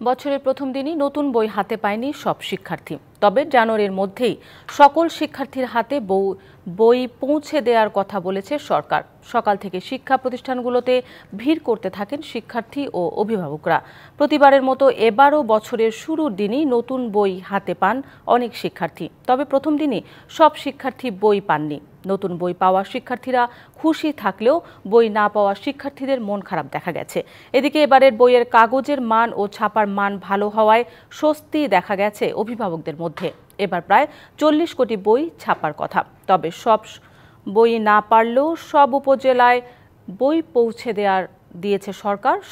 বছরের প্রথম দিনই নতুন বই হাতে পায়নি সব শিক্ষার্থী। তবে জানুয়ারির মধ্যেই সকল শিক্ষার্থীর হাতে বই পৌঁছে দেওয়ার কথা বলেছে সরকার। সকাল থেকে শিক্ষা প্রতিষ্ঠানগুলোতে ভিড় করতে থাকেন শিক্ষার্থী ও অভিভাবকরা। প্রতিবারের মতো এবারও বছরের শুরুর দিনই নতুন বই হাতে পান অনেক শিক্ষার্থী। তবে প্রথম দিনই সব শিক্ষার্থী বই পাননি। নতুন বই পাওয়া শিক্ষার্থীরা খুশি থাকলেও বই না পাওয়া শিক্ষার্থীদের মন খারাপ দেখা গেছে। এদিকে এবারের বইয়ের কাগজের মান ও ছাপার মান ভালো হওয়ায় স্বস্তি দেখা গেছে অভিভাবকদের মধ্যে। এবার প্রায় 40 কোটি বই ছাপার কথা। তবে সব বই না পারলেও সব উপজেলায় বই পৌঁছে দিয়েছে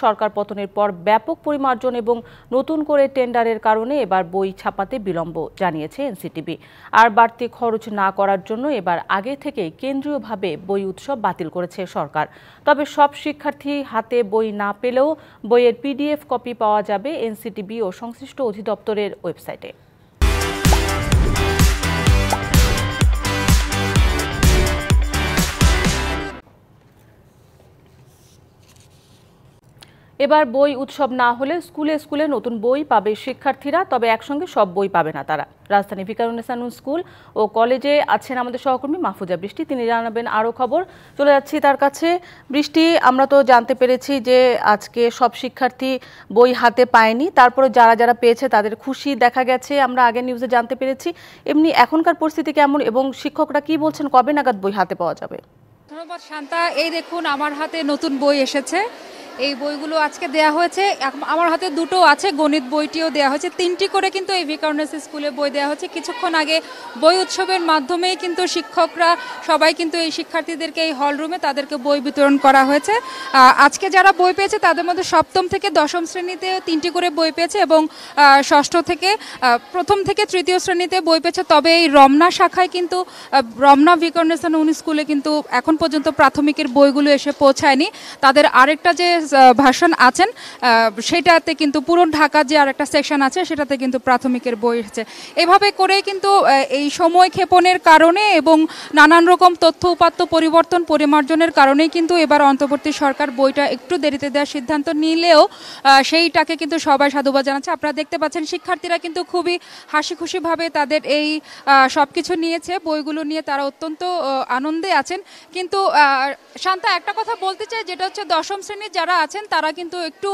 সরকার পতনের পর ব্যাপক পরিমার্জন এবং নতুন করে টেন্ডারের কারণে এবার বই ছাপাতে বিলম্ব জানিয়েছে এনসিটিবি। আর বাড়তি খরচ না করার জন্য এবার আগে থেকেই কেন্দ্রীয়ভাবে বই উৎসব বাতিল করেছে সরকার। তবে সব শিক্ষার্থী হাতে বই না পেলেও বইয়ের পিডিএফ কপি পাওয়া যাবে এনসিটিবি ও সংশ্লিষ্ট অধিদপ্তরের ওয়েবসাইটে। এবার বই উৎসব না হলে স্কুলে স্কুলে নতুন বই পাবে শিক্ষার্থীরা, তবে একসঙ্গে সব বই পাবে না তারা। রাজধানী ভিকারুননিসা নূন স্কুল ও কলেজে আছেন আমাদের সহকর্মী মাহফুজা বৃষ্টি, তিনি জানাবেন আরও খবর। চলে যাচ্ছি তার কাছে। বৃষ্টি, আমরা তো জানতে পেরেছি যে আজকে সব শিক্ষার্থী বই হাতে পায়নি, তারপরে যারা যারা পেয়েছে তাদের খুশি দেখা গেছে, আমরা আগের নিউজে জানতে পেরেছি। এমনি এখনকার পরিস্থিতি কেমন এবং শিক্ষকরা কি বলছেন, কবে নাগাদ বই হাতে পাওয়া যাবে? ধন্যবাদ শান্তা। এই দেখুন, আমার হাতে নতুন বই এসেছে। এই বইগুলো আজকে দেয়া হয়েছে। আমার হাতে দুটো আছে, গণিত বইটিও দেওয়া হয়েছে। 3টি করে কিন্তু এই ভিকারুননিসা স্কুলে বই দেওয়া হচ্ছে। কিছুক্ষণ আগে বই উৎসবের মাধ্যমেই কিন্তু শিক্ষকরা সবাই কিন্তু এই শিক্ষার্থীদেরকে এই হল রুমে তাদেরকে বই বিতরণ করা হয়েছে। আজকে যারা বই পেয়েছে তাদের মধ্যে সপ্তম থেকে দশম শ্রেণীতে 3টি করে বই পেয়েছে এবং ষষ্ঠ থেকে প্রথম থেকে তৃতীয় শ্রেণীতে বই পেয়েছে। তবে এই রমনা শাখায় কিন্তু রমনা ভিকারুননিসা নূন স্কুলে কিন্তু এখন পর্যন্ত প্রাথমিকের বইগুলো এসে পৌঁছায়নি। তাদের আরেকটা যে ভার্সন আছেন সেটাতে কিন্তু পুরো ঢাকা যে আরেকটা সেকশন আছে সেটাতে কিন্তু প্রাথমিকের বই এসেছে। এভাবে করে কিন্তু এই সময় ক্ষেপণের কারণে এবং নানান রকম তথ্য উপাত্ত পরিবর্তন পরিমার্জনের কারণেই কিন্তু এবার অন্তর্বর্তী সরকার বইটা একটু দেরিতে দেওয়ার সিদ্ধান্ত নিলেও সেইটাকে কিন্তু সবাই সাধুবাদ জানাচ্ছে। আপনারা দেখতে পাচ্ছেন শিক্ষার্থীরা কিন্তু খুবই হাসি খুশিভাবে তাদের এই সব কিছু নিয়েছে, বইগুলো নিয়ে তারা অত্যন্ত আনন্দে আছেন। কিন্তু শান্তা, একটা কথা বলতে চাই, যেটা হচ্ছে দশম শ্রেণীর যারা আছেন তারা কিন্তু একটু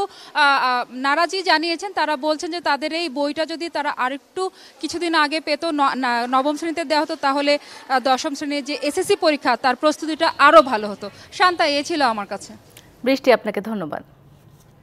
নারাজি জানিয়েছেন। তারা বলছেন যে তাদের এই বইটা যদি তারা আরেকটু কিছুদিন আগে পেত, নবম শ্রেণীতে দেওয়া হতো, তাহলে দশম শ্রেণীর যে এসএসসি পরীক্ষা তার প্রস্তুতিটা আরও ভালো হতো। শান্তা, এ ছিল আমার কাছে। বৃষ্টি, আপনাকে ধন্যবাদ।